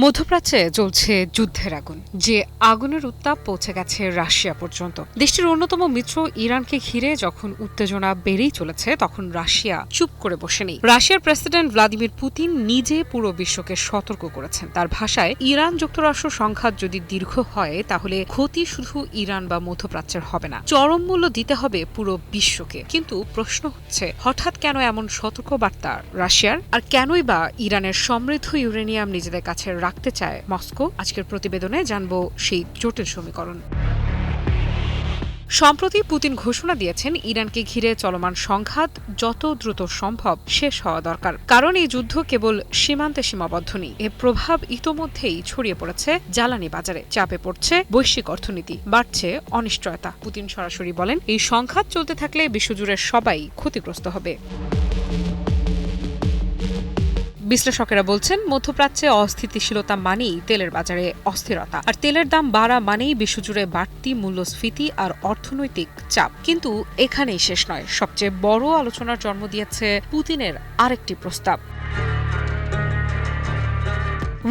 মধ্যপ্রাচ্যে চলছে যুদ্ধের আগুন, যে আগুনের উত্তাপ পৌঁছে গেছে রাশিয়া পর্যন্ত। দেশটির অন্যতম মিত্র ইরানকে ঘিরে যখন উত্তেজনা বেড়েই চলেছে, তখন রাশিয়া চুপ করে বসেনি। রাশিয়ার প্রেসিডেন্ট ভ্লাদিমির পুতিন নিজে পুরো বিশ্বকে সতর্ক করেছেন। তার ভাষায়, ইরান যুক্তরাষ্ট্র সংঘাত যদি দীর্ঘ হয়, তাহলে ক্ষতি শুধু ইরান বা মধ্যপ্রাচ্যের হবে না, চরম মূল্য দিতে হবে পুরো বিশ্বকে। কিন্তু প্রশ্ন হচ্ছে, হঠাৎ কেন এমন সতর্কবার্তা রাশিয়ার? আর কেনই বা ইরানের সমৃদ্ধ ইউরেনিয়াম নিজেদের কাছে রাখতে চায় মস্কো? আজকের প্রতিবেদনে জানবো সেই জটিল সমীকরণ। সম্প্রতি পুতিন ঘোষণা দিয়েছেন, ইরানকে ঘিরে চলমান সংঘাত যত দ্রুত সম্ভব শেষ হওয়া দরকার, কারণ এই যুদ্ধ কেবল সীমান্তে সীমাবদ্ধ নেই। এর প্রভাব ইতোমধ্যেই ছড়িয়ে পড়েছে জ্বালানি বাজারে, চাপে পড়ছে বৈশ্বিক অর্থনীতি, বাড়ছে অনিশ্চয়তা। পুতিন সরাসরি বলেন, এই সংঘাত চলতে থাকলে বিশ্বজুড়ে সবাই ক্ষতিগ্রস্ত হবে। বিশ্লেষকেরা বলছেন, মধ্যপ্রাচ্যে অস্থিতিশীলতা মানেই তেলের বাজারে অস্থিরতা, আর তেলের দাম বাড়া মানেই বিশ্বজুড়ে বাড়তি মূল্যস্ফীতি আর অর্থনৈতিক চাপ। কিন্তু এখানেই শেষ নয়। সবচেয়ে বড় আলোচনার জন্ম দিয়েছে পুতিনের আরেকটি প্রস্তাব।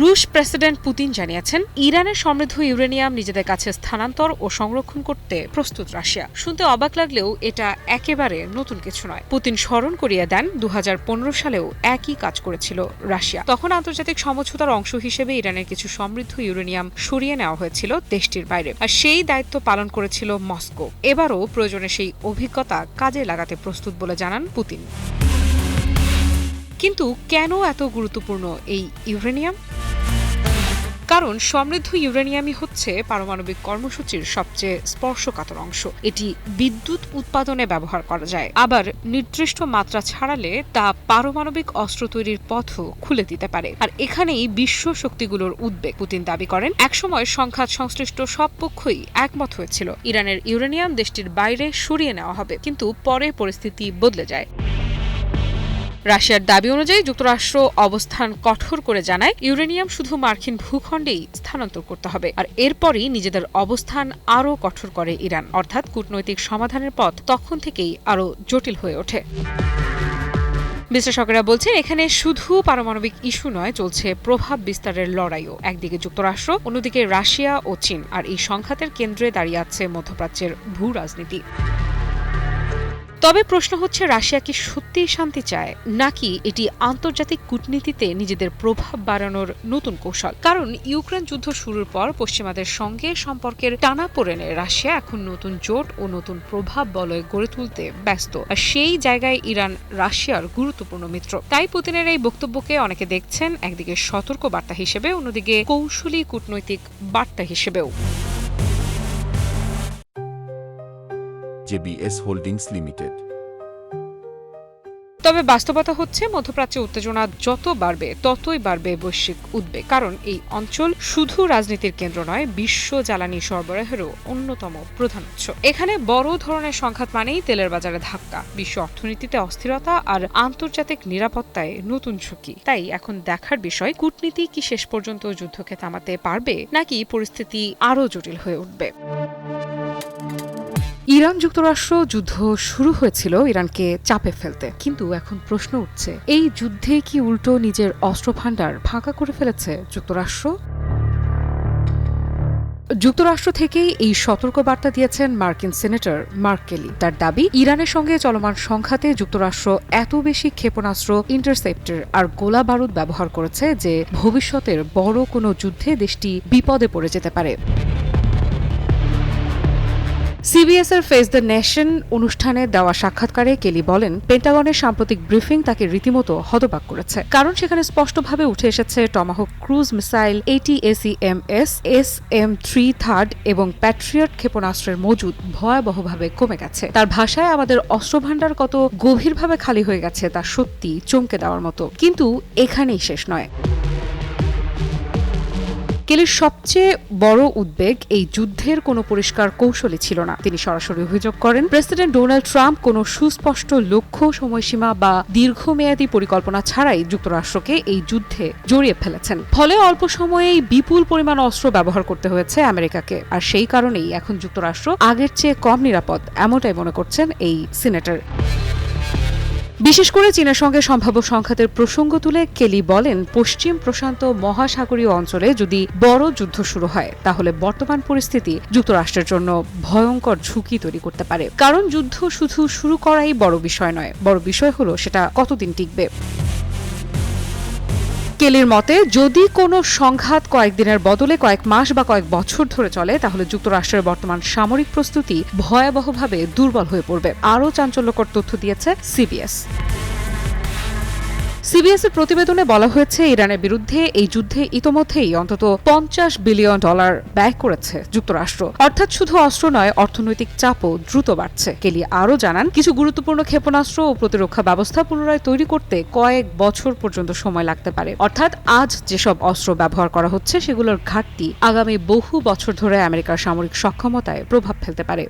রুশ প্রেসিডেন্ট পুতিন জানিয়েছেন, ইরানের সমৃদ্ধ ইউরেনিয়াম নিজেদের কাছে স্থানান্তর ও সংরক্ষণ করতে প্রস্তুত রাশিয়া। শুনতে অবাক লাগলেও এটা একেবারে নতুন কিছু নয়। পুতিন স্মরণ করিয়ে দেন, 2015 সালেও একই কাজ করেছিল রাশিয়া। তখন আন্তর্জাতিক সমঝোতার অংশ হিসেবে ইরানের কিছু সমৃদ্ধ ইউরেনিয়াম সরিয়ে নেওয়া হয়েছিল দেশটির বাইরে, আর সেই দায়িত্ব পালন করেছিল মস্কো। এবারও প্রয়োজনে সেই অভিজ্ঞতা কাজে লাগাতে প্রস্তুত বলে জানান পুতিন। কিন্তু কেন এত গুরুত্বপূর্ণ এই ইউরেনিয়াম? কারণ সমৃদ্ধ ইউরেনিয়ামই হচ্ছে পারমাণবিক কর্মসূচির সবচেয়ে স্পর্শকাতর অংশ। এটি বিদ্যুৎ উৎপাদনে ব্যবহার করা যায়, আবার নির্দিষ্ট মাত্রা ছাড়ালে তা পারমাণবিক অস্ত্র তৈরির পথও খুলে দিতে পারে। আর এখানেই বিশ্ব শক্তিগুলোর উদ্বেগ। পুতিন দাবি করেন, একসময় সংঘাত সংশ্লিষ্ট সব পক্ষই একমত হয়েছিল ইরানের ইউরেনিয়াম দেশটির বাইরে সরিয়ে নেওয়া হবে, কিন্তু পরে পরিস্থিতি বদলে যায়। রাশিয়ার দাবি অনুযায়ী যুক্তরাষ্ট্র অবস্থান কঠোর করে জানায়, ইউরেনিয়াম শুধু মার্কিন ভূখণ্ডেই স্থানান্তর করতে হবে। আর এরপরই নিজেদের অবস্থান আরও কঠোর করে ইরান, অর্থাৎ কূটনৈতিক সমাধানের পথ তখন থেকেই আরও জটিল হয়ে ওঠে। বিশ্লেষকেরা বলছেন, এখানে শুধু পারমাণবিক ইস্যু নয়, চলছে প্রভাব বিস্তারের লড়াইও। একদিকে যুক্তরাষ্ট্র, অন্যদিকে রাশিয়া ও চীন। আর এই সংঘাতের কেন্দ্রে দাঁড়িয়ে আছে মধ্যপ্রাচ্যের ভূ রাজনীতি। তবে প্রশ্ন হচ্ছে, রাশিয়া কি সত্যিই শান্তি চায়, নাকি এটি আন্তর্জাতিক কূটনীতিতে নিজেদের প্রভাব বাড়ানোর নতুন কৌশল? কারণ ইউক্রেন যুদ্ধ শুরুর পর পশ্চিমাদের সঙ্গে সম্পর্কের টানাপোড়েনে রাশিয়া এখন নতুন জোট ও নতুন প্রভাব বলয় গড়ে তুলতে ব্যস্ত। আর সেই জায়গায় ইরান রাশিয়ার গুরুত্বপূর্ণ মিত্র। তাই পুতিনের এই বক্তব্যকে অনেকে দেখছেন একদিকে সতর্ক বার্তা হিসেবে, অন্যদিকে কৌশলী কূটনৈতিক বার্তা হিসেবেও। JBS holdings limited. তবে বাস্তবতা হচ্ছে, মধ্যপ্রাচ্যে উত্তেজনা যত বাড়বে ততই বাড়বে বৈশ্বিক উদ্বেগ। কারণ এই অঞ্চল শুধু রাজনীতির কেন্দ্র নয়, বিশ্ব জ্বালানি সরবরাহেরও অন্যতম প্রধান উৎস। এখানে বড় ধরনের সংঘাত মানেই তেলের বাজারে ধাক্কা, বিশ্ব অর্থনীতিতে অস্থিরতা আর আন্তর্জাতিক নিরাপত্তায় নতুন ঝুঁকি। তাই এখন দেখার বিষয়, কূটনীতি কি শেষ পর্যন্ত যুদ্ধকে থামাতে পারবে, নাকি পরিস্থিতি আরও জটিল হয়ে উঠবে। ইরান যুক্তরাষ্ট্র যুদ্ধ শুরু হয়েছিল ইরানকে চাপে ফেলতে, কিন্তু এখন প্রশ্ন উঠছে, এই যুদ্ধে কি উল্টো নিজের অস্ত্রভান্ডার ফাঁকা করে ফেলেছে যুক্তরাষ্ট্র? যুক্তরাষ্ট্র থেকেই এই সতর্কবার্তা দিয়েছেন মার্কিন সিনেটর মার্ক কেলি। তার দাবি, ইরানের সঙ্গে চলমান সংঘাতে যুক্তরাষ্ট্র এত বেশি ক্ষেপণাস্ত্র, ইন্টারসেপ্টর আর গোলা বারুদ ব্যবহার করেছে যে ভবিষ্যতের বড় কোনো যুদ্ধে দেশটি বিপদে পড়ে যেতে পারে। সিবিএস এর ফেস দ্য নেশন অনুষ্ঠানে দেওয়া সাক্ষাৎকারে কেলি বলেন, পেন্টাগনের সাম্প্রতিক ব্রিফিং তাকে রীতিমতো হতবাক করেছে। কারণ সেখানে স্পষ্টভাবে উঠে এসেছে, Tomahawk cruise missile, ATACMS, SM-3 third এবং প্যাট্রিয়ট ক্ষেপণাস্ত্রের মজুদ ভয়াবহভাবে কমে গেছে। তার ভাষায়, আমাদের অস্ত্রভান্ডার কত গভীরভাবে খালি হয়ে গেছে তা সত্যি চমকে দেওয়ার মতো। কিন্তু এখানেই শেষ নয়। কেলির সবচেয়ে বড় উদ্বেগ, এই যুদ্ধের কোনো পরিষ্কার কৌশলই ছিল না। তিনি সরাসরি অভিযোগ করেন, প্রেসিডেন্ট ডোনাল্ড ট্রাম্প কোনো সুস্পষ্ট লক্ষ্য, সময়সীমা বা দীর্ঘমেয়াদী পরিকল্পনা ছাড়াই যুক্তরাষ্ট্রকে এই যুদ্ধে জড়িয়ে ফেলেছেন। ফলে অল্প সময়েই বিপুল পরিমাণ অস্ত্র ব্যবহার করতে হয়েছে আমেরিকাকে। আর সেই কারণেই এখন যুক্তরাষ্ট্র আগের চেয়ে কম নিরাপদ, এমনটাই মনে করছেন এই সিনেটর। বিশেষ করে চীনের সঙ্গে সম্ভাব্য সংঘাতের প্রসঙ্গ তুলে কেলি বলেন, পশ্চিম প্রশান্ত মহাসাগরীয় অঞ্চলে যদি বড় যুদ্ধ শুরু হয় তাহলে বর্তমান পরিস্থিতি যুক্তরাষ্ট্রের জন্য ভয়ঙ্কর ঝুঁকি তৈরি করতে পারে। কারণ যুদ্ধ শুধু শুরু করাই বড় বিষয় নয়, বড় বিষয় হলো সেটা কতদিন টিকবে। কেলির মতে, যদি কোনো সংঘাত কয়েকদিনের বদলে কয়েক মাস বা কয়েক বছর ধরে চলে তাহলে যুক্তরাষ্ট্রের বর্তমান সামরিক প্রস্তুতি ভয়াবহভাবে দুর্বল হয়ে পড়বে। আরও চাঞ্চল্যকর তথ্য দিয়েছে সিবিএস। সিবিএসের প্রতিবেদনে বলা হয়েছে, ইরানের বিরুদ্ধে এই যুদ্ধে ইতোমধ্যেই অন্তত $50 বিলিয়ন ব্যয় করেছে যুক্তরাষ্ট্র। অর্থাৎ শুধু অস্ত্র নয়, অর্থনৈতিক চাপও দ্রুত বাড়ছে। কেলি আরও জানান, কিছু গুরুত্বপূর্ণ ক্ষেপণাস্ত্র ও প্রতিরক্ষা ব্যবস্থা পুনরায় তৈরি করতে কয়েক বছর পর্যন্ত সময় লাগতে পারে। অর্থাৎ আজ যেসব অস্ত্র ব্যবহার করা হচ্ছে সেগুলোর ঘাটতি আগামী বহু বছর ধরে আমেরিকার সামরিক সক্ষমতায় প্রভাব ফেলতে পারে।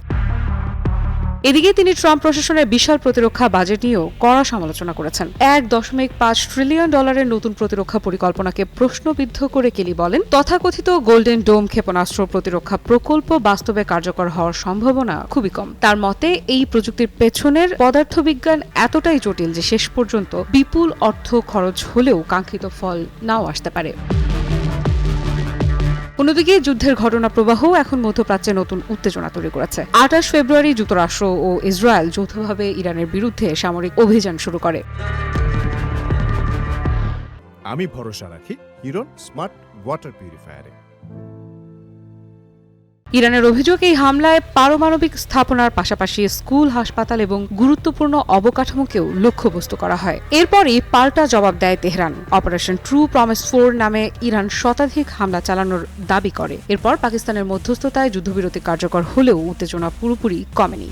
এদিকে তিনি ট্রাম্প প্রশাসনের বিশাল প্রতিরক্ষা বাজেট নিয়েও কড়া সমালোচনা করেছেন। $1.5 ট্রিলিয়ন নতুন প্রতিরক্ষা পরিকল্পনাকে প্রশ্নবিদ্ধ করে কেলি বলেন, তথাকথিত গোল্ডেন ডোম ক্ষেপণাস্ত্র প্রতিরক্ষা প্রকল্প বাস্তবে কার্যকর হওয়ার সম্ভাবনা খুবই কম। তার মতে, এই প্রযুক্তির পেছনের পদার্থবিজ্ঞান এতটাই জটিল যে শেষ পর্যন্ত বিপুল অর্থ খরচ হলেও কাঙ্ক্ষিত ফল নাও আসতে পারে। অন্যদিকে যুদ্ধের ঘটনা প্রবাহ এখন মধ্যপ্রাচ্যে নতুন উত্তেজনা তৈরি করেছে। 28 ফেব্রুয়ারি যুক্তরাষ্ট্র ও ইসরায়েল যৌথভাবে ইরানের বিরুদ্ধে সামরিক অভিযান শুরু করে। আমি ভরসা রাখি হিরন স্মার্ট ওয়াটার পিউরিফায়ারে। ইরানের অভিযোগ, এই হামলায় পারমাণবিক স্থাপনার পাশাপাশি স্কুল, হাসপাতাল এবং গুরুত্বপূর্ণ অবকাঠামোকেও লক্ষ্যবস্তু করা হয়। এরপরই পাল্টা জবাব দেয় তেহরান। অপারেশন ট্রু প্রমিস 4 নামে ইরান শতাধিক হামলা চালানোর দাবি করে। এরপর পাকিস্তানের মধ্যস্থতায় যুদ্ধবিরতি কার্যকর হলেও উত্তেজনা পুরোপুরি কমেনি।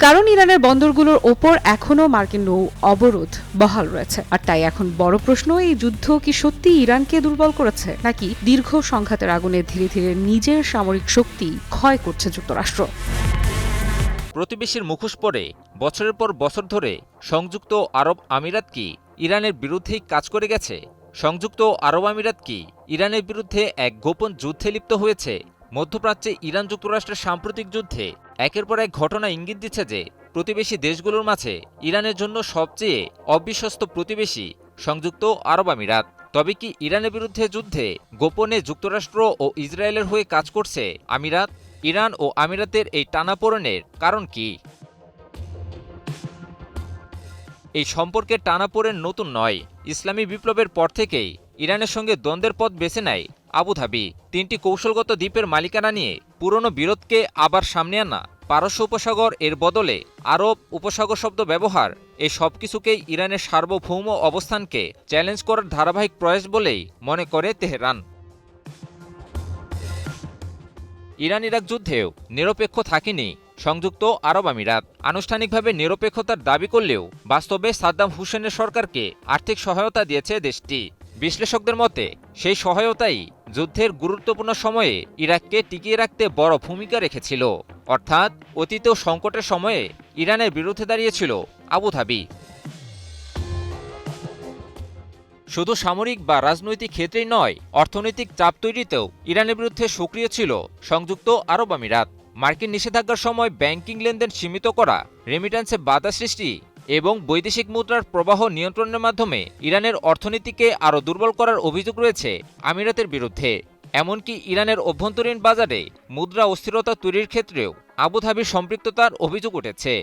কারণ ইরানের বন্দরগুলোর ওপর এখনও মার্কিন নৌ অবরোধ বহাল রয়েছে। আর তাই এখন বড় প্রশ্ন, এই যুদ্ধ কি সত্যি ইরানকে দুর্বল করেছে, নাকি দীর্ঘ সংঘাতের আগুনে ধীরে ধীরে নিজের সামরিক শক্তি ক্ষয় করছে যুক্তরাষ্ট্র? প্রতিবেশীর মুখোশ পরে বছরের পর বছর ধরে সংযুক্ত আরব আমিরাত কি ইরানের বিরুদ্ধেই কাজ করে গেছে? সংযুক্ত আরব আমিরাত কি ইরানের বিরুদ্ধে এক গোপন যুদ্ধে লিপ্ত হয়েছে? মধ্যপ্রাচ্যে ইরান যুক্তরাষ্ট্রের সাম্প্রতিক যুদ্ধে একের পর এক ঘটনা ইঙ্গিত দিচ্ছে যে প্রতিবেশী দেশগুলোর মাঝে ইরানের জন্য সবচেয়ে অবিশ্বস্ত প্রতিবেশী সংযুক্ত আরব আমিরাত। তবে কি ইরানের বিরুদ্ধে যুদ্ধে গোপনে যুক্তরাষ্ট্র ও ইসরায়েলের হয়ে কাজ করছে আমিরাত? ইরান ও আমিরাতের এই টানাপোড়েনের কারণ কি? এই সম্পর্কের টানাপোড়েন নতুন নয়। ইসলামী বিপ্লবের পর থেকেই ইরানের সঙ্গে দ্বন্দ্বের পথ বেছে নেয় আবুধাবি। 3টি কৌশলগত দ্বীপের মালিকানা নিয়ে পুরনো বিরোধকে আবার সামনে আনা, পারস্য উপসাগর এর বদলে আরব উপসাগর শব্দ ব্যবহার, এই সবকিছুকেই ইরানের সার্বভৌম অবস্থানকে চ্যালেঞ্জ করার ধারাবাহিক প্রয়াস বলেই মনে করে তেহরান। ইরান ইরাক যুদ্ধেও নিরপেক্ষ থাকেনি সংযুক্ত আরব আমিরাত। আনুষ্ঠানিকভাবে নিরপেক্ষতার দাবি করলেও বাস্তবে সাদ্দাম হুসেনের সরকারকে আর্থিক সহায়তা দিয়েছে দেশটি। বিশ্লেষকদের মতে সেই সহায়তাই যুদ্ধের গুরুত্বপূর্ণ সময়ে ইরাককে টিকিয়ে রাখতে বড় ভূমিকা রেখেছিল। অর্থাৎ অতীতেও সংকটের সময়ে ইরানের বিরুদ্ধে দাঁড়িয়েছিল আবুধাবি। শুধু সামরিক বা রাজনৈতিক ক্ষেত্রেই নয়, অর্থনৈতিক চাপ তৈরিতেও ইরানের বিরুদ্ধে সক্রিয় ছিল সংযুক্ত আরব আমিরাত। মার্কিন নিষেধাজ্ঞার সময় ব্যাংকিং লেনদেন সীমিত করা, রেমিট্যান্সে বাধা সৃষ্টি এবং বৈদেশিক মুদ্রার প্রবাহ নিয়ন্ত্রণের মাধ্যমে ইরানের অর্থনীতিকে আরও দুর্বল করার অভিযোগ রয়েছে আমিরাতের বিরুদ্ধে। এমনকি ইরানের অভ্যন্তরীণ বাজারে মুদ্রা অস্থিরতা তৈরির ক্ষেত্রেও আবুধাবির সম্পৃক্ততার অভিযোগ উঠেছে।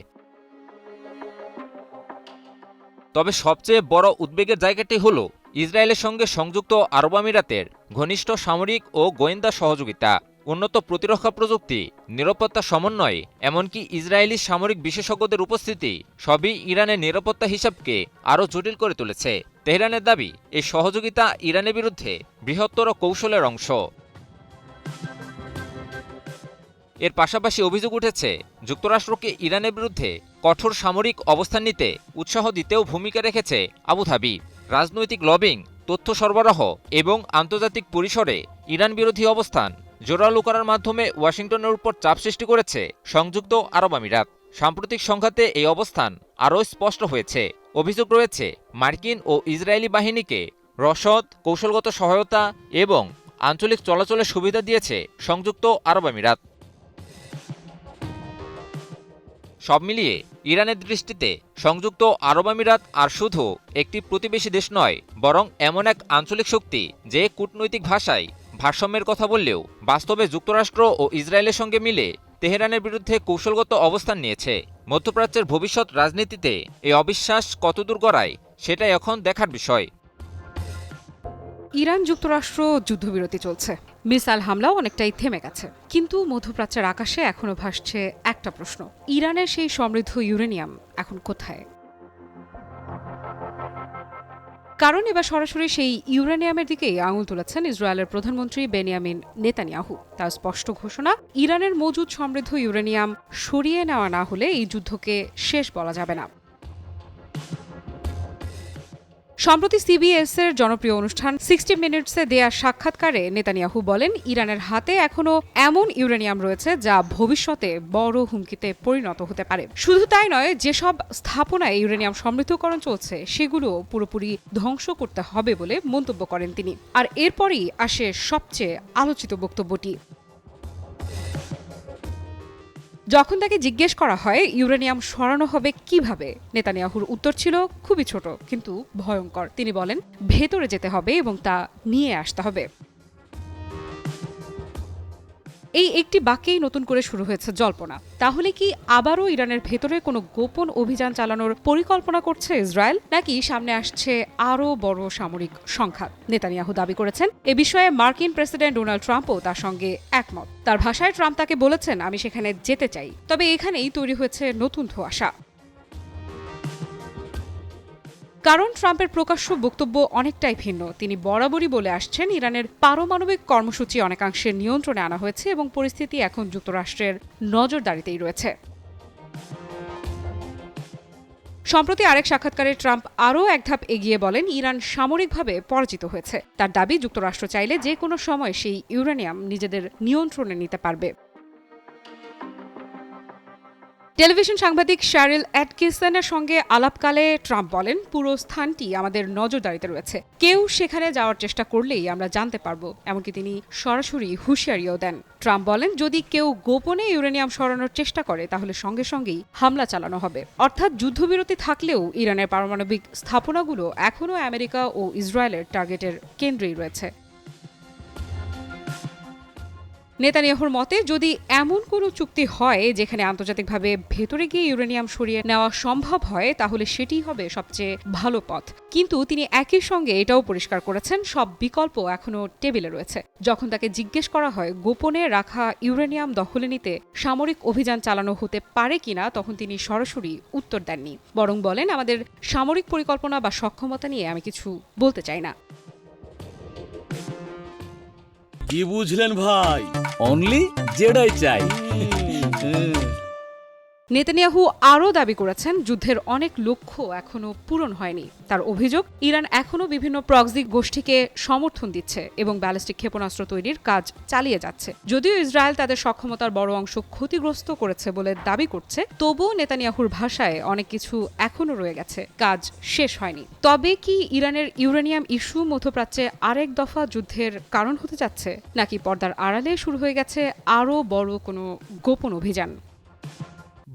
তবে সবচেয়ে বড় উদ্বেগের জায়গাটি হল ইসরায়েলের সঙ্গে সংযুক্ত আরব আমিরাতের ঘনিষ্ঠ সামরিক ও গোয়েন্দা সহযোগিতা। উন্নত প্রতিরক্ষা প্রযুক্তি, নিরাপত্তা সমন্বয়, এমনকি ইসরায়েলি সামরিক বিশেষজ্ঞদের উপস্থিতি সবই ইরানের নিরাপত্তা হিসাবকে আরও জটিল করে তুলেছে। তেহরানের দাবি, এই সহযোগিতা ইরানের বিরুদ্ধে বৃহত্তর কৌশলের অংশ। এর পাশাপাশি অভিযোগ উঠেছে যুক্তরাষ্ট্রকে ইরানের বিরুদ্ধে কঠোর সামরিক অবস্থান নিতে উৎসাহ দিতেও ভূমিকা রেখেছে আবুধাবি। রাজনৈতিক লবিং, তথ্য সরবরাহ এবং আন্তর্জাতিক পরিসরে ইরান বিরোধী অবস্থান জোরালো করার মাধ্যমে ওয়াশিংটনের উপর চাপ সৃষ্টি করেছে সংযুক্ত আরব আমিরাত। সাম্প্রতিক সংঘাতে এই অবস্থান আরও স্পষ্ট হয়েছে। অভিযোগ রয়েছে মার্কিন ও ইসরায়েলি বাহিনীকে রসদ, কৌশলগত সহায়তা এবং আঞ্চলিক চলাচলের সুবিধা দিয়েছে সংযুক্ত আরব আমিরাত। সব মিলিয়ে ইরানের দৃষ্টিতে সংযুক্ত আরব আমিরাত আর শুধু একটি প্রতিবেশী দেশ নয়, বরং এমন এক আঞ্চলিক শক্তি যে কূটনৈতিক ভাষায় ভারসাম্যের কথা বললেও বাস্তবে যুক্তরাষ্ট্র ও ইসরায়েলের সঙ্গে মিলে তেহরানের বিরুদ্ধে কৌশলগত অবস্থান নিয়েছে। মধ্যপ্রাচ্যের ভবিষ্যৎ রাজনীতিতে এই অবিশ্বাস কতদূর গড়ায় সেটাই এখন দেখার বিষয়। ইরান যুক্তরাষ্ট্র যুদ্ধবিরতি চলছে, মিসাইল হামলাও অনেকটাই থেমে গেছে, কিন্তু মধ্যপ্রাচ্যের আকাশে এখনো ভাসছে একটা প্রশ্ন, ইরানের সেই সমৃদ্ধ ইউরেনিয়াম এখন কোথায়? কারণ এবার সরাসরি সেই ইউরেনিয়ামের দিকেই আঙুল তুলেছেন ইসরায়েলের প্রধানমন্ত্রী বেনিয়ামিন নেতানিয়াহু। তার স্পষ্ট ঘোষণা, ইরানের মজুদ সমৃদ্ধ ইউরেনিয়াম সরিয়ে নেওয়া না হলে এই যুদ্ধকে শেষ বলা যাবে না। সম্প্রতি সিবিএস এর জনপ্রিয় অনুষ্ঠান 60 মিনিটসে দেয়া সাক্ষাৎকারে নেতানিয়াহু বলেন, ইরানের হাতে এখনো এমন ইউরেনিয়াম রয়েছে যা ভবিষ্যতে বড় হুমকিতে পরিণত হতে পারে। শুধু তাই নয়, যেসব স্থাপনায় ইউরেনিয়াম সমৃদ্ধকরণ চলছে সেগুলো পুরোপুরি ধ্বংস করতে হবে বলে মন্তব্য করেন তিনি। আর এরপরই আসে সবচেয়ে আলোচিত বক্তব্যটি। যখন তাকে জিজ্ঞেস করা হয় ইউরেনিয়াম সরানো হবে কিভাবে, নেতানিয়াহুর উত্তর ছিল খুবই ছোট কিন্তু ভয়ঙ্কর। তিনি বলেন, ভেতরে যেতে হবে এবং তা নিয়ে আসতে হবে। এই একটি বাক্যেই নতুন করে শুরু হয়েছে জল্পনা। তাহলে কি আবারও ইরানের ভেতরে কোনো গোপন অভিযান চালানোর পরিকল্পনা করছে ইসরায়েল, নাকি সামনে আসছে আরও বড় সামরিক সংঘাত? নেতানিয়াহু দাবি করেছেন, এ বিষয়ে মার্কিন প্রেসিডেন্ট ডোনাল্ড ট্রাম্পও তার সঙ্গে একমত। তার ভাষায় ট্রাম্প তাকে বলেছেন, আমি সেখানে যেতে চাই। তবে এখানেই তৈরি হয়েছে নতুন ধোঁয়াশা। কারণ ট্রাম্পের প্রকাশ্য বক্তব্য অনেকটাই ভিন্ন। তিনি বরাবরই বলে আসছেন, ইরানের পারমাণবিক কর্মসূচি অনেকাংশে নিয়ন্ত্রণে আনা হয়েছে এবং পরিস্থিতি এখন যুক্তরাষ্ট্রের নজরদারিতেই রয়েছে। সম্প্রতি আরেক সাক্ষাৎকারে ট্রাম্প আরও এক ধাপ এগিয়ে বলেন, ইরান সামরিকভাবে পরাজিত হয়েছে। তার দাবি, যুক্তরাষ্ট্র চাইলে যে কোনো সময় সেই ইউরেনিয়াম নিজেদের নিয়ন্ত্রণে নিতে পারবে। টেলিভিশন সাংবাদিক শ্যারিল অ্যাটকিনসনের সঙ্গে আলাপকালে ট্রাম্প বলেন, পুরো স্থানটি আমাদের নজরদারিতে রয়েছে। কেউ সেখানে যাওয়ার চেষ্টা করলেই আমরা জানতে পারবো। এমনকি তিনি সরাসরি হুঁশিয়ারিও দেন। ট্রাম্প বলেন, যদি কেউ গোপনে ইউরেনিয়াম সরানোর চেষ্টা করে তাহলে সঙ্গে সঙ্গেই হামলা চালানো হবে। অর্থাৎ যুদ্ধবিরতি থাকলেও ইরানের পারমাণবিক স্থাপনাগুলো এখনও আমেরিকা ও ইসরায়েলের টার্গেটের কেন্দ্রেই রয়েছে। নেতানিয়াহুর মতে, যদি এমন কোনো চুক্তি হয় যেখানে আন্তর্জাতিকভাবে ভেতরে গিয়ে ইউরেনিয়াম সরিয়ে নেওয়া সম্ভব হয়, তাহলে সেটিই হবে সবচেয়ে ভালো পথ। কিন্তু তিনি একই সঙ্গে এটাও পরিষ্কার করেছেন, সব বিকল্প এখনও টেবিলে রয়েছে। যখন তাকে জিজ্ঞেস করা হয় গোপনে রাখা ইউরেনিয়াম দখলে নিতে সামরিক অভিযান চালানো হতে পারে কিনা, তখন তিনি সরাসরি উত্তর দেননি। বরং বলেন, আমাদের সামরিক পরিকল্পনা বা সক্ষমতা নিয়ে আমি কিছু বলতে চাই না। কি বুঝলেন ভাই? অনলি যেটাই চাই। নেতানিয়াহু আরও দাবি করেছেন, যুদ্ধের অনেক লক্ষ্য এখনও পূরণ হয়নি। তার অভিযোগ, ইরান এখনও বিভিন্ন প্রক্সি গোষ্ঠীকে সমর্থন দিচ্ছে এবং ব্যালিস্টিক ক্ষেপণাস্ত্র তৈরির কাজ চালিয়ে যাচ্ছে। যদিও ইসরায়েল তাদের সক্ষমতার বড় অংশ ক্ষতিগ্রস্ত করেছে বলে দাবি করছে, তবুও নেতানিয়াহুর ভাষায় অনেক কিছু এখনও রয়ে গেছে, কাজ শেষ হয়নি। তবে কি ইরানের ইউরেনিয়াম ইস্যু মধ্যপ্রাচ্যে আরেক দফা যুদ্ধের কারণ হতে যাচ্ছে, নাকি পর্দার আড়ালে শুরু হয়ে গেছে আরও বড় কোনো গোপন অভিযান?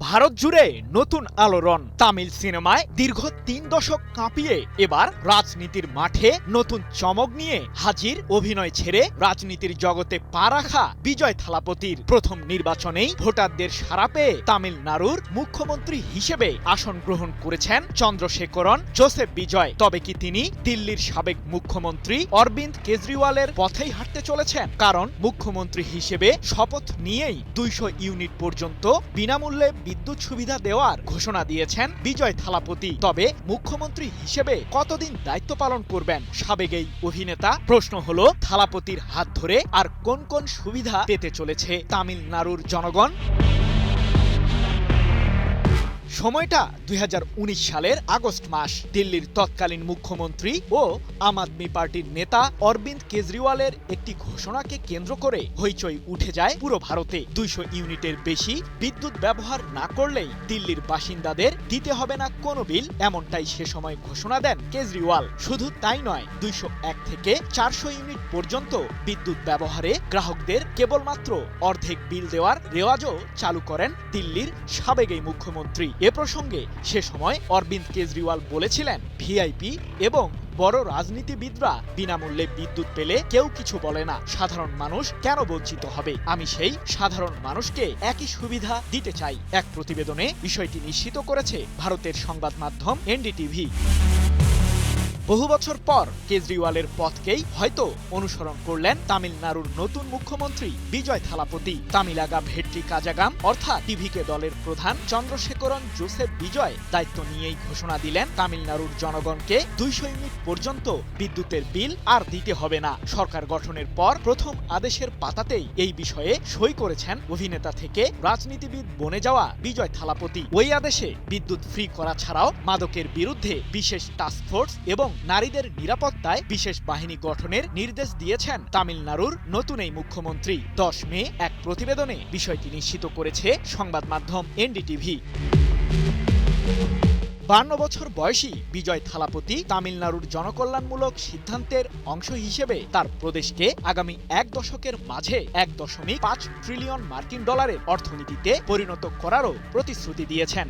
ভারত জুড়ে নতুন আলোড়ন। তামিল সিনেমায় দীর্ঘ 3 দশক কাঁপিয়ে এবার রাজনীতির মাঠে নতুন চমক নিয়ে হাজির। অভিনয় ছেড়ে রাজনীতির জগতে পা রাখা বিজয় থালাপতির প্রথম নির্বাচনেই ভোটারদের সাড়া পেয়ে তামিলনাড়ুর মুখ্যমন্ত্রী হিসেবে আসন গ্রহণ করেছেন চন্দ্রশেখরন জোসেফ বিজয়। তবে কি তিনি দিল্লির সাবেক মুখ্যমন্ত্রী অরবিন্দ কেজরিওয়ালের পথেই হাঁটতে চলেছেন? কারণ মুখ্যমন্ত্রী হিসেবে শপথ নিয়েই 200 ইউনিট পর্যন্ত বিনামূল্যে বিদ্যুৎ সুবিধা দেওয়ার ঘোষণা দিয়েছেন বিজয় থালাপতি। তবে মুখ্যমন্ত্রী হিসেবে কতদিন দায়িত্ব পালন করবেন সাবেক এই অভিনেতা? প্রশ্ন হলো, থালাপতির হাত ধরে আর কোন কোন সুবিধা পেতে চলেছে তামিলনাড়ুর জনগণ? সময়টা 2019 সালের আগস্ট মাস। দিল্লির তৎকালীন মুখ্যমন্ত্রী ও আম আদমি পার্টির নেতা অরবিন্দ কেজরিওয়ালের একটি ঘোষণাকে কেন্দ্র করে হইচই উঠে যায় পুরো ভারতে। 200 ইউনিটের বেশি বিদ্যুৎ ব্যবহার না করলেই দিল্লির বাসিন্দাদের দিতে হবে না কোনো বিল, এমনটাই সে সময় ঘোষণা দেন কেজরিওয়াল। শুধু তাই নয়, 201 থেকে 400 ইউনিট পর্যন্ত বিদ্যুৎ ব্যবহারে গ্রাহকদের কেবলমাত্র অর্ধেক বিল দেওয়ার রেওয়াজও চালু করেন দিল্লির সাবেক এই মুখ্যমন্ত্রী। এ প্রসঙ্গে সে সময় অরবিন্দ কেজরিওয়াল বলেছিলেন, ভিআইপি এবং বড় রাজনীতিবিদরা বিনামূল্যে বিদ্যুৎ পেলে কেউ কিছু বলে না, সাধারণ মানুষ কেন বঞ্চিত হবে? আমি সেই সাধারণ মানুষকে একই সুবিধা দিতে চাই। এক প্রতিবেদনে বিষয়টি নিশ্চিত করেছে ভারতের সংবাদ মাধ্যম এনডিটিভি। বহু বছর পর কেজরিওয়ালের পথকেই হয়তো অনুসরণ করলেন তামিলনাড়ুর নতুন মুখ্যমন্ত্রী বিজয় থালাপতি। তামিলাগা ভেট্রি কাজাগাম অর্থাৎ টিভিকে দলের প্রধান চন্দ্রশেখরন জোসেফ বিজয় দায়িত্ব নিয়েই ঘোষণা দিলেন, তামিলনাড়ুর জনগণকে 200 ইউনিট পর্যন্ত বিদ্যুতের বিল আর দিতে হবে না। সরকার গঠনের পর প্রথম আদেশের পাতাতেই এই বিষয়ে সই করেছেন অভিনেতা থেকে রাজনীতিবিদ বনে যাওয়া বিজয় থালাপতি। ওই আদেশে বিদ্যুৎ ফ্রি করা ছাড়াও মাদকের বিরুদ্ধে বিশেষ টাস্কফোর্স এবং নারীদের নিরাপত্তায় বিশেষ বাহিনী গঠনের নির্দেশ দিয়েছেন তামিলনাড়ুর নতুন এই মুখ্যমন্ত্রী। 10 মে এক প্রতিবেদনে বিষয়টি নিশ্চিত করেছে সংবাদ মাধ্যম এনডিটিভি। 52 বছর বয়সী বিজয় থালাপতি তামিলনাড়ুর জনকল্যাণমূলক সিদ্ধান্তের অংশ হিসেবে তার প্রদেশকে আগামী এক দশকের মাঝে 1.5 ট্রিলিয়ন মার্কিন ডলারের অর্থনীতিতে পরিণত করারও প্রতিশ্রুতি দিয়েছেন।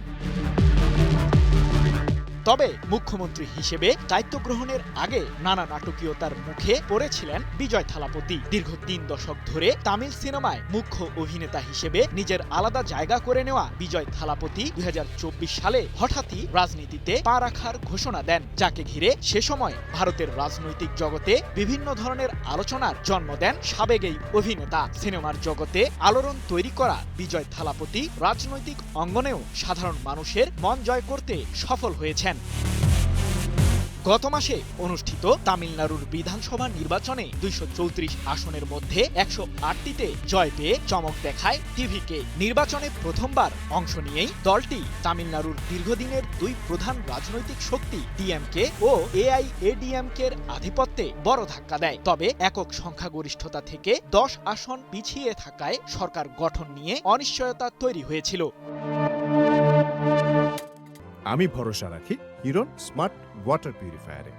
তবে মুখ্যমন্ত্রী হিসেবে দায়িত্ব গ্রহণের আগে নানা নাটকীয়তার মুখে পড়েছিলেন বিজয় থালাপতি। দীর্ঘ 3 দশক ধরে তামিল সিনেমায় মুখ্য অভিনেতা হিসেবে নিজের আলাদা জায়গা করে নেওয়া বিজয় থালাপতি 2024 সালে হঠাৎই রাজনীতিতে পা রাখার ঘোষণা দেন, যাকে ঘিরে সে সময় ভারতের রাজনৈতিক জগতে বিভিন্ন ধরনের আলোচনার জন্ম দেন সাবেক এই অভিনেতা। সিনেমার জগতে আলোড়ন তৈরি করা বিজয় থালাপতি রাজনৈতিক অঙ্গনেও সাধারণ মানুষের মন জয় করতে সফল হয়েছেন। গত মাসে অনুষ্ঠিত তামিলনাড়ুর বিধানসভা নির্বাচনে 234 আসনের মধ্যে 108টিতে জয় পেয়ে চমক দেখায় টিভিকে। নির্বাচনে প্রথমবার অংশ নিয়েই দলটি তামিলনাড়ুর দীর্ঘদিনের দুই প্রধান রাজনৈতিক শক্তি ডিএমকে ও এআইএডিএমকের আধিপত্যে বড় ধাক্কা দেয়। তবে একক সংখ্যাগরিষ্ঠতা থেকে 10 আসন পিছিয়ে থাকায় সরকার গঠন নিয়ে অনিশ্চয়তা তৈরি হয়েছিল। আমি ভরসা রাখি হিরন স্মার্ট ওয়াটার পিউরিফায়ারে।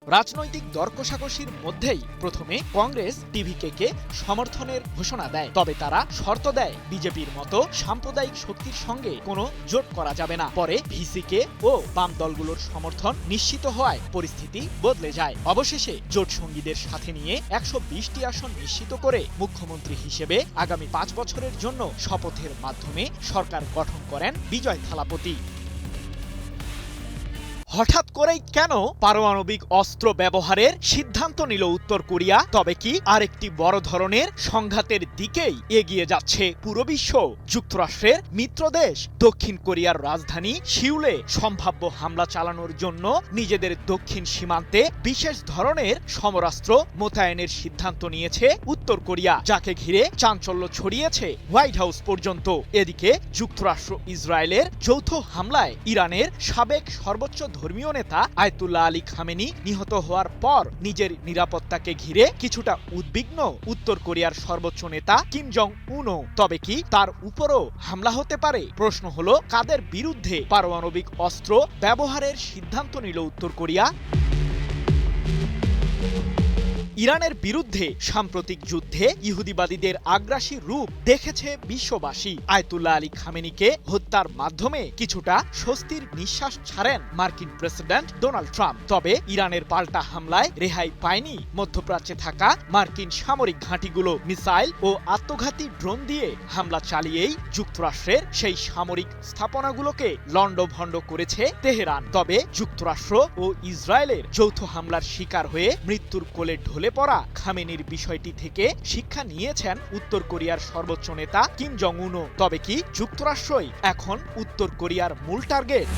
রাজনৈতিক দর কষাকষির মধ্যেই প্রথমে কংগ্রেস টিভিকে সমর্থনের ঘোষণা দেয়, তবে তারা শর্ত দেয় বিজেপির মতো সাম্প্রদায়িক শক্তির সঙ্গে কোনো জোট করা যাবে না। পরে ভিসিকে ও বাম দলগুলোর সমর্থন নিশ্চিত হওয়ায় পরিস্থিতি বদলে যায়। অবশেষে জোট সঙ্গীদের সাথে নিয়ে 120টি আসন নিশ্চিত করে মুখ্যমন্ত্রী হিসেবে আগামী 5 বছরের জন্য শপথের মাধ্যমে সরকার গঠন করেন বিজয় থালাপতি। হঠাৎ করেই কেন পারমাণবিক অস্ত্র ব্যবহারের সিদ্ধান্ত নিল উত্তর কোরিয়া? তবে কি আরেকটি বড় ধরনের সংঘাতের দিকেই এগিয়ে যাচ্ছে পুরো বিশ্ব? যুক্তরাষ্ট্রের মিত্রদেশ দক্ষিণ কোরিয়ার রাজধানী সিউলে সম্ভাব্য হামলা চালানোর জন্য নিজেদের দক্ষিণ সীমান্তে বিশেষ ধরনের সমরাস্ত্র মোতায়েনের সিদ্ধান্ত নিয়েছে উত্তর কোরিয়া, যাকে ঘিরে চাঞ্চল্য ছড়িয়েছে হোয়াইট হাউস পর্যন্ত। এদিকে যুক্তরাষ্ট্র ইসরায়েলের যৌথ হামলায় ইরানের সাবেক সর্বোচ্চ ধর্মীয় নেতা আয়াতুল্লাহ আলী খামেনি নিহত হওয়ার পর নিজের নিরাপত্তাকে ঘিরে কিছুটা উদ্বিগ্ন উত্তর কোরিয়ার সর্বোচ্চ নেতা কিম জং উনও। তবে কি তার উপরও হামলা হতে পারে? প্রশ্ন হলো, কাদের বিরুদ্ধে পারমাণবিক অস্ত্র ব্যবহারের সিদ্ধান্ত নিল উত্তর কোরিয়া? ইরানের বিরুদ্ধে সাম্প্রতিক যুদ্ধে ইহুদিবাদীদের আগ্রাসী রূপ দেখেছে বিশ্ববাসী। আয়াতুল্লাহ আলী খামেনিকে হত্যার মাধ্যমে কিছুটা স্বস্তির নিঃশ্বাস ছাড়েন মার্কিন প্রেসিডেন্ট ডোনাল্ড ট্রাম্প। তবে ইরানের পাল্টা হামলায় রেহাই পায়নি মধ্যপ্রাচ্যে থাকা মার্কিন সামরিক ঘাঁটিগুলো। মিসাইল ও আত্মঘাতী ড্রোন দিয়ে হামলা চালিয়েই যুক্তরাষ্ট্রের সেই সামরিক স্থাপনাগুলোকে লণ্ডভণ্ড করেছে তেহরান। তবে যুক্তরাষ্ট্র ও ইসরায়েলের যৌথ হামলার শিকার হয়ে মৃত্যুর কোলে ঢলে পড়া খামেনির বিষয়টি থেকে শিক্ষা নিয়েছেন উত্তর কোরিয়ার সর্বোচ্চ নেতা কিম জং উনও। তবে কি যুক্তরাষ্ট্রই এখন উত্তর কোরিয়ার মূল টার্গেট?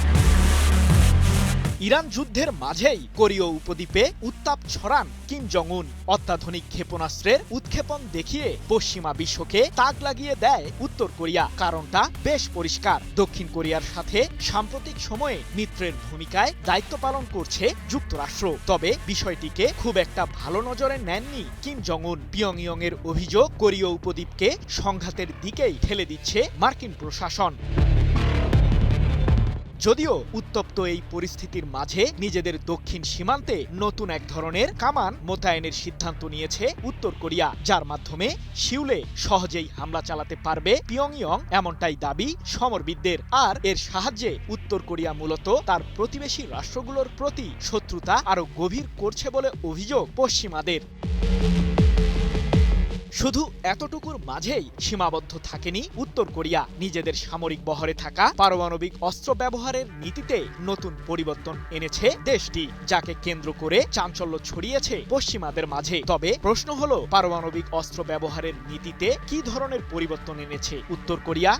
ইরান যুদ্ধের মাঝেই কোরীয় উপদ্বীপে উত্তাপ ছড়ান কিম জং উন। অত্যাধুনিক ক্ষেপণাস্ত্রের উৎক্ষেপণ দেখিয়ে পশ্চিমা বিশ্বকে তাক লাগিয়ে দেয় উত্তর কোরিয়া। কারণটা বেশ পরিষ্কার, দক্ষিণ কোরিয়ার সাথে সাম্প্রতিক সময়ে মিত্রের ভূমিকায় দায়িত্ব পালন করছে যুক্তরাষ্ট্র। তবে বিষয়টিকে খুব একটা ভালো নজরে নেননি কিম জং উন। পিয়ংইয়ং এর অভিযোগ, কোরীয় উপদ্বীপকে সংঘাতের দিকেই ঠেলে দিচ্ছে মার্কিন প্রশাসন। যদিও উত্তপ্ত এই পরিস্থিতির মাঝে নিজেদের দক্ষিণ সীমান্তে নতুন এক ধরনের কামান মোতায়েনের সিদ্ধান্ত নিয়েছে উত্তর কোরিয়া, যার মাধ্যমে সিউলে সহজেই হামলা চালাতে পারবে পিয়ংইয়ং, এমনটাই দাবি সমরবিদদের। আর এর সাহায্যে উত্তর কোরিয়া মূলত তার প্রতিবেশী রাষ্ট্রগুলোর প্রতি শত্রুতা আরও গভীর করছে বলে অভিযোগ পশ্চিমাদের। শুধু এতটুকুর মাঝেই সীমাবদ্ধ থাকেনি উত্তর কোরিয়া। নিজেদের সামরিক বহরে থাকা পারমাণবিক অস্ত্র ব্যবহারের নীতিতে নতুন পরিবর্তন এনেছে দেশটি, যাকে কেন্দ্র করে চাঞ্চল্য ছড়িয়েছে পশ্চিমাদের মাঝে। তবে প্রশ্ন হলো, পারমাণবিক অস্ত্র ব্যবহারের নীতিতে কি ধরনের পরিবর্তন এনেছে উত্তর কোরিয়া?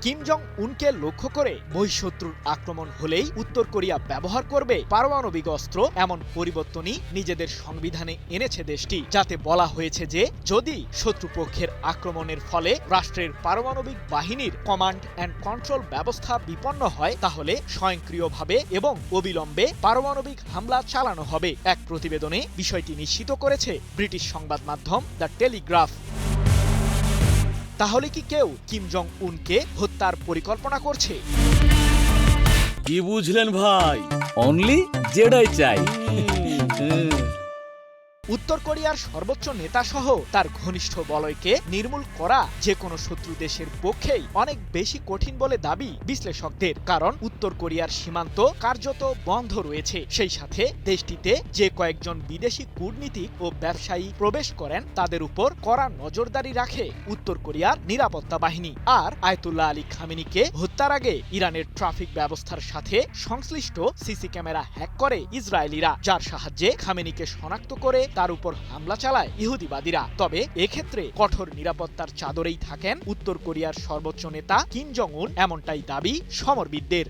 কিম জং উনকে লক্ষ্য করে বহিঃশত্রুর আক্রমণ হলেই উত্তর কোরিয়া ব্যবহার করবে পারমাণবিক অস্ত্র, এমন পরিবর্তনই নিজেদের সংবিধানে এনেছে দেশটি, যাতে বলা হয়েছে যে যদি শত্রুপক্ষের আক্রমণের ফলে রাষ্ট্রের পারমাণবিক বাহিনীর কমান্ড অ্যান্ড কন্ট্রোল ব্যবস্থা বিপন্ন হয়, তাহলে স্বয়ংক্রিয়ভাবে এবং অবিলম্বে পারমাণবিক হামলা চালানো হবে। এক প্রতিবেদনে বিষয়টি নিশ্চিত করেছে ব্রিটিশ সংবাদ মাধ্যম দ্য টেলিগ্রাফ। তাহলে কি কেউ কিম জং উনকে হত্যার পরিকল্পনা করছে? কি বুঝলেন ভাই? অনলি যেটাই চাই। উত্তর কোরিয়ার সর্বোচ্চ নেতা সহ তার ঘনিষ্ঠ বলয়কে নির্মূল করা যে কোনো শত্রু দেশের পক্ষেই অনেক বেশি কঠিন বলে দাবি বিশ্লেষকদের। কারণ উত্তর কোরিয়ার সীমান্ত কার্যত বন্ধ রয়েছে, সেই সাথে দেশটিতে যে কয়েকজন বিদেশি কূটনীতিক ও ব্যবসায়ী প্রবেশ করেন তাদের উপর কড়া নজরদারি রাখে উত্তর কোরিয়ার নিরাপত্তা বাহিনী। আর আয়াতুল্লাহ আলী খামেনিকে হত্যার আগে ইরানের ট্রাফিক ব্যবস্থার সাথে সংশ্লিষ্ট সিসি ক্যামেরা হ্যাক করে ইসরায়েলিরা, যার সাহায্যে খামেনিকে শনাক্ত করে তার উপর হামলা চালায় ইহুদিবাদীরা। তবে এক্ষেত্রে কঠোর নিরাপত্তার চাদরেই থাকেন উত্তর কোরিয়ার সর্বোচ্চ নেতা কিম জং উন, এমনটাই দাবি সমরবিদদের।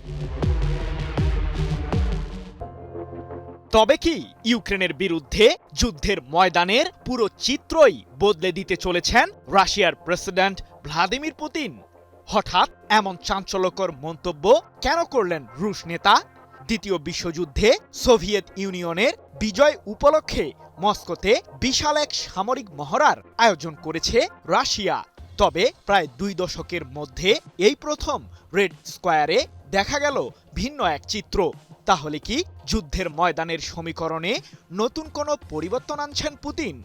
তবে কি ইউক্রেনের বিরুদ্ধে যুদ্ধের ময়দানের পুরো চিত্রই বদলে দিতে চলেছেন রাশিয়ার প্রেসিডেন্ট ভ্লাদিমির পুতিন? হঠাৎ এমন চাঞ্চল্যকর মন্তব্য কেন করলেন রুশ নেতা? দ্বিতীয় বিশ্বযুদ্ধে সোভিয়েত ইউনিয়নের বিজয় উপলক্ষে মস্কোতে বিশাল এক সামরিক মহড়ার আয়োজন করেছে রাশিয়া। তবে প্রায় 2 দশকের মধ্যে এই প্রথম রেড স্কোয়ারে দেখা গেল ভিন্ন এক চিত্র। তাহলে কি যুদ্ধের ময়দানের সমীকরণে নতুন কোনো পরিবর্তন আনছেন পুতিন?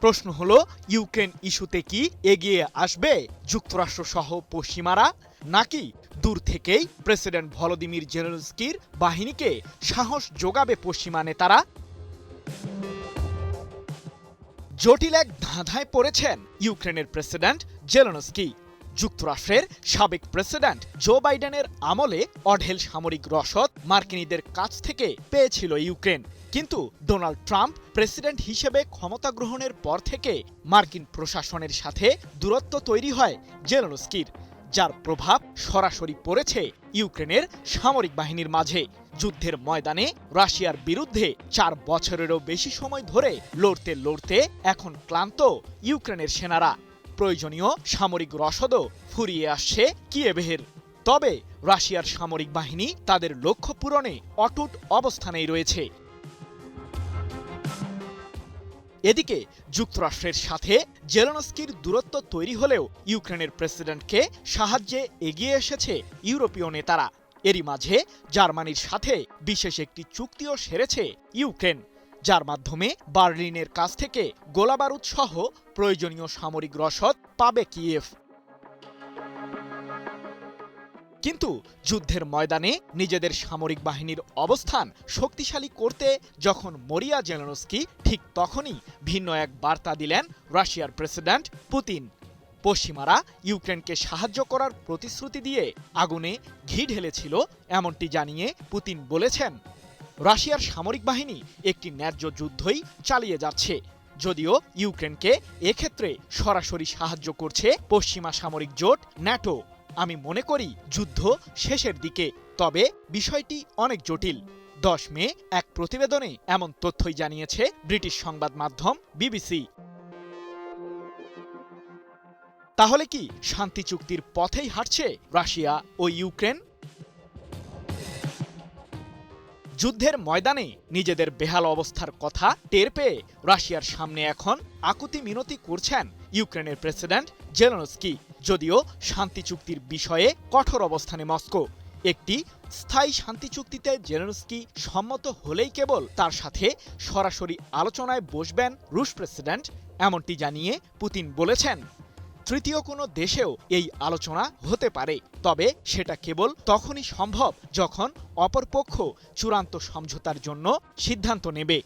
প্রশ্ন হলো, ইউক্রেন ইস্যুতে কি এগিয়ে আসবে যুক্তরাষ্ট্র সহ পশ্চিমারা, নাকি দূর থেকেই প্রেসিডেন্ট ভলোদিমির জেলেনস্কির বাহিনীকে সাহস যোগাবে পশ্চিমা নেতারা? জটিল এক ধাঁধায় পড়েছেন ইউক্রেনের প্রেসিডেন্ট জেলেনস্কি। যুক্তরাষ্ট্রের সাবেক প্রেসিডেন্ট জো বাইডেনের আমলে অঢেল সামরিক রসদ মার্কিনীদের কাছ থেকে পেয়েছিল ইউক্রেন। কিন্তু ডোনাল্ড ট্রাম্প প্রেসিডেন্ট হিসেবে ক্ষমতা গ্রহণের পর থেকে মার্কিন প্রশাসনের সাথে দূরত্ব তৈরি হয় জেলেনস্কির, যার প্রভাব সরাসরি পড়েছে ইউক্রেনের সামরিক বাহিনীর মাঝে। যুদ্ধের ময়দানে রাশিয়ার বিরুদ্ধে 4 বছরেরও বেশি সময় ধরে লড়তে লড়তে এখন ক্লান্ত ইউক্রেনের সেনারা। প্রয়োজনীয় সামরিক রসদও ফুরিয়ে আসছে কিয়েভের। তবে রাশিয়ার সামরিক বাহিনী তাদের লক্ষ্য পূরণে অটুট অবস্থানেই রয়েছে। এদিকে যুক্তরাষ্ট্রের সাথে জেলেনস্কির দূরত্ব তৈরি হলেও ইউক্রেনের প্রেসিডেন্টকে সাহায্যে এগিয়ে এসেছে ইউরোপীয় নেতারা। এরই মাঝে জার্মানির সাথে বিশেষ একটি চুক্তিও সেরেছে ইউক্রেন, যার মাধ্যমে বার্লিনের কাছ থেকে গোলাবারুদ সহ প্রয়োজনীয় সামরিক রসদ পাবে কিয়েভ। কিন্তু যুদ্ধের ময়দানে নিজেদের সামরিক বাহিনীর অবস্থান শক্তিশালী করতে যখন মরিয়া জেলেনস্কি, ঠিক তখনই ভিন্ন এক বার্তা দিলেন রাশিয়ার প্রেসিডেন্ট পুতিন। পশ্চিমারা ইউক্রেনকে সাহায্য করার প্রতিশ্রুতি দিয়ে আগুনে ঘি ঢেলেছিল, এমনটি জানিয়ে পুতিন বলেছেন, রাশিয়ার সামরিক বাহিনী একটি ন্যায্য যুদ্ধই চালিয়ে যাচ্ছে, যদিও ইউক্রেনকে এক্ষেত্রে সরাসরি সাহায্য করছে পশ্চিমা সামরিক জোট ন্যাটো। আমি মনে করি যুদ্ধ শেষের দিকে, তবে বিষয়টি অনেক জটিল। 10 মে এক প্রতিবেদনে এমন তথ্যই জানিয়েছে ব্রিটিশ সংবাদ মাধ্যম বিবিসি। তাহলে কি শান্তি চুক্তির পথেই হাঁটছে রাশিয়া ও ইউক্রেন? যুদ্ধের ময়দানে নিজেদের বেহাল অবস্থার কথা টের পেয়ে রাশিয়ার সামনে এখন আকুতি মিনতি করছেন ইউক্রেনের প্রেসিডেন্ট জেলেনস্কি। যদিও শান্তি চুক্তির বিষয়ে কঠোর অবস্থানে মস্কো। একটি স্থায়ী শান্তি চুক্তিতে জেলেনস্কি সম্মত হলেই কেবল তার সাথে সরাসরি আলোচনায় বসবেন রুশ প্রেসিডেন্ট, এমনটি জানিয়ে পুতিন বলেছেন তৃতীয় কোনো দেশেও এই আলোচনা হতে পারে, তবে সেটা কেবল তখনই সম্ভব যখন অপরপক্ষ চূড়ান্ত সমঝোতার জন্য সিদ্ধান্ত নেবে।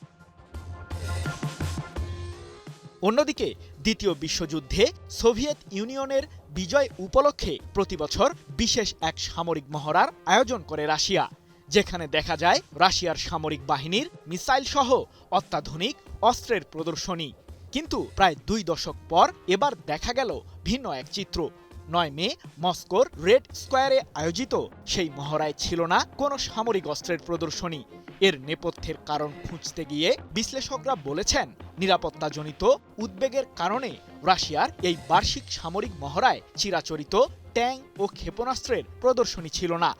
অন্যদিকে দ্বিতীয় বিশ্বযুদ্ধে সোভিয়েত ইউনিয়নের বিজয় উপলক্ষে প্রতিবছর বিশেষ এক সামরিক মহড়ার আয়োজন করে রাশিয়া, যেখানে দেখা যায় রাশিয়ার সামরিক বাহিনীর মিসাইল সহ অত্যাধুনিক অস্ত্রের প্রদর্শনী। কিন্তু প্রায় 2 দশক পর এবার দেখা গেল ভিন্ন এক চিত্র। 9 মে মস্কোর রেড স্কোয়ারে আয়োজিত সেই মহড়ায় ছিল না কোনো সামরিক অস্ত্রের প্রদর্শনী। এর নেপথ্যের কারণ খুঁজতে গিয়ে বিশ্লেষকরা বলেছেন নিরাপত্তাজনিত উদ্বেগের কারণে রাশিয়ার এই বার্ষিক সামরিক মহড়ায় চিরাচরিত ট্যাঙ্ক ও ক্ষেপণাস্ত্রের প্রদর্শনী ছিল না।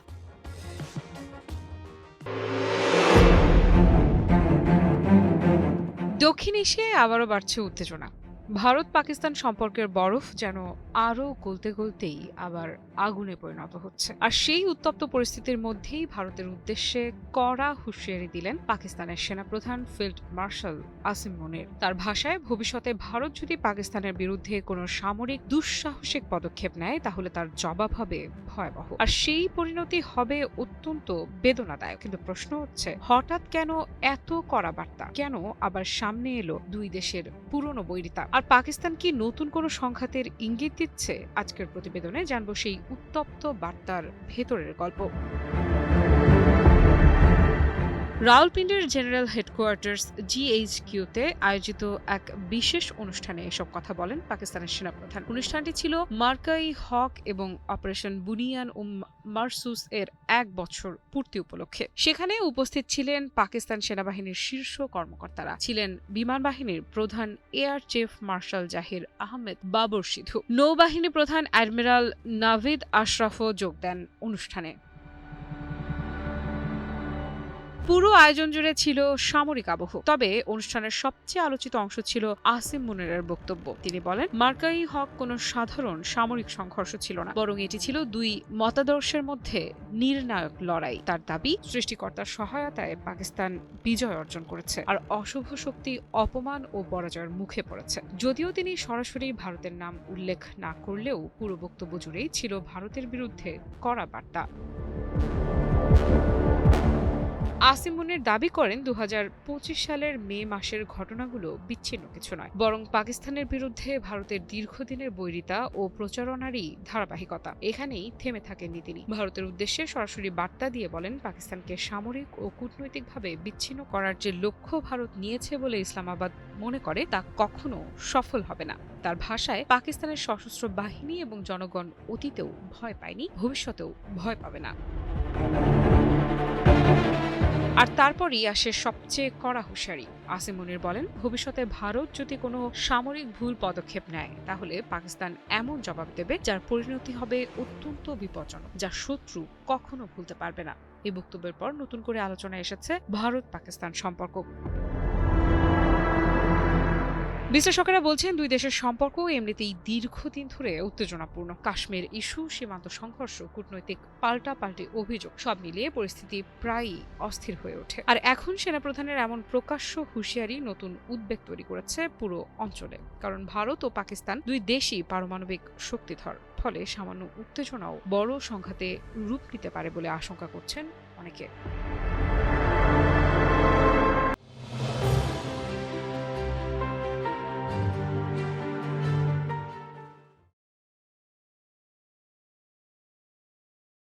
দক্ষিণ এশিয়ায় আবারও বাড়ছে উত্তেজনা। ভারত পাকিস্তান সম্পর্কের বরফ যেন আরও গলতে গলতেই আবার আগুনে পরিণত হচ্ছে। আর সেই উত্তপ্ত পরিস্থিতির মধ্যেই ভারতের উদ্দেশ্যে কড়া হুঁশিয়ারি দিলেন পাকিস্তানের সেনাপ্রধান ফিল্ড মার্শাল আসিম মুনির। তার ভাষায়, ভবিষ্যতে ভারত যদি পাকিস্তানের বিরুদ্ধে কোনো সামরিক দুঃসাহসিক পদক্ষেপ নেয় তাহলে তার জবাব হবে ভয়াবহ, আর সেই পরিণতি হবে অত্যন্ত বেদনাদায়ক। কিন্তু প্রশ্ন হচ্ছে, হঠাৎ কেন এত কড়া বার্তা? কেন আবার সামনে এলো দুই দেশের পুরনো বৈরিতা? আর পাকিস্তান কি নতুন কোনো সংঘাতের ইঙ্গিত দিচ্ছে? আজকের প্রতিবেদনে জানবো সেই উত্তপ্ত বার্তার ভেতরের গল্প। রাওয়ালপিন্ডির জেনারেল হেডকোয়ার্টার্স জিএইচকিউতে আয়োজিত এক বিশেষ অনুষ্ঠানে এসব কথা বলেন পাকিস্তানের সেনাপ্রধান। অনুষ্ঠানটি ছিল মার্কাই হক এবং অপারেশন বুনিয়ান ও মারসুস এর 1 বছর পূর্তি উপলক্ষে। সেখানে উপস্থিত ছিলেন পাকিস্তান সেনাবাহিনীর শীর্ষ কর্মকর্তারা, ছিলেন বিমান বাহিনীর প্রধান এয়ার চিফ মার্শাল জাহির আহমেদ বাবর সিধু, নৌবাহিনী প্রধান অ্যাডমিরাল নাভিদ আশরাফও যোগ দেন অনুষ্ঠানে। পুরো আয়োজন জুড়ে ছিল সামরিক আবহ। তবে অনুষ্ঠানের সবচেয়ে আলোচিত অংশ ছিল আসিম মুনিরের বক্তব্য। তিনি বলেন, মার্কাই হক কোনো সাধারণ সামরিক সংঘর্ষ ছিল না, বরং এটি ছিল দুই মতাদর্শের মধ্যে নির্ণায়ক লড়াই। তার দাবি, সৃষ্টিকর্তার সহায়তায় পাকিস্তান বিজয় অর্জন করেছে, আর অশুভ শক্তি অপমান ও পরাজয়ের মুখে পড়েছে। যদিও তিনি সরাসরি ভারতের নাম উল্লেখ না করলেও পুরো বক্তব্য জুড়েই ছিল ভারতের বিরুদ্ধে কড়া বার্তা। আসিম মুনির দাবি করেন 2025 সালের মে মাসের ঘটনাগুলো বিচ্ছিন্ন কিছু নয়, বরং পাকিস্তানের বিরুদ্ধে ভারতের দীর্ঘদিনের বৈরিতা ও প্রচারণারই ধারাবাহিকতা। এখানেই থেমে থাকেননি তিনি। ভারতের উদ্দেশ্যে সরাসরি বার্তা দিয়ে বলেন, পাকিস্তানকে সামরিক ও কূটনৈতিকভাবে বিচ্ছিন্ন করার যে লক্ষ্য ভারত নিয়েছে বলে ইসলামাবাদ মনে করে তা কখনো সফল হবে না। তার ভাষায়, পাকিস্তানের সশস্ত্র বাহিনী এবং জনগণ অতীতেও ভয় পায়নি, ভবিষ্যতেও ভয় পাবে না। আর তারপরই আসে সবচেয়ে কড়া হুঁশিয়ারি। আসিম মুনির বলেন, ভবিষ্যতে ভারত যদি কোনো সামরিক ভুল পদক্ষেপ নেয় তাহলে পাকিস্তান এমন জবাব দেবে যার পরিণতি হবে অত্যন্ত বিপজ্জনক, যা শত্রু কখনো ভুলতে পারবে না। এই বক্তব্যের পর নতুন করে আলোচনায় এসেছে ভারত পাকিস্তান সম্পর্ক। বিশ্লেষকেরা বলছেন, দুই দেশের সম্পর্ক এমনিতেই দীর্ঘদিন ধরে উত্তেজনাপূর্ণ। কাশ্মীর ইস্যু, সীমান্ত সংঘর্ষ, কূটনৈতিক পাল্টাপাল্টি অভিযোগ, সব মিলিয়ে পরিস্থিতি প্রায়ই অস্থির হয়ে ওঠে। আর এখন সেনাপ্রধানের এমন প্রকাশ্য হুঁশিয়ারি নতুন উদ্বেগ তৈরি করেছে পুরো অঞ্চলে। কারণ ভারত ও পাকিস্তান দুই দেশই পারমাণবিক শক্তিধর, ফলে সামান্য উত্তেজনাও বড় সংঘাতে রূপ নিতে পারে বলে আশঙ্কা করছেন অনেকে।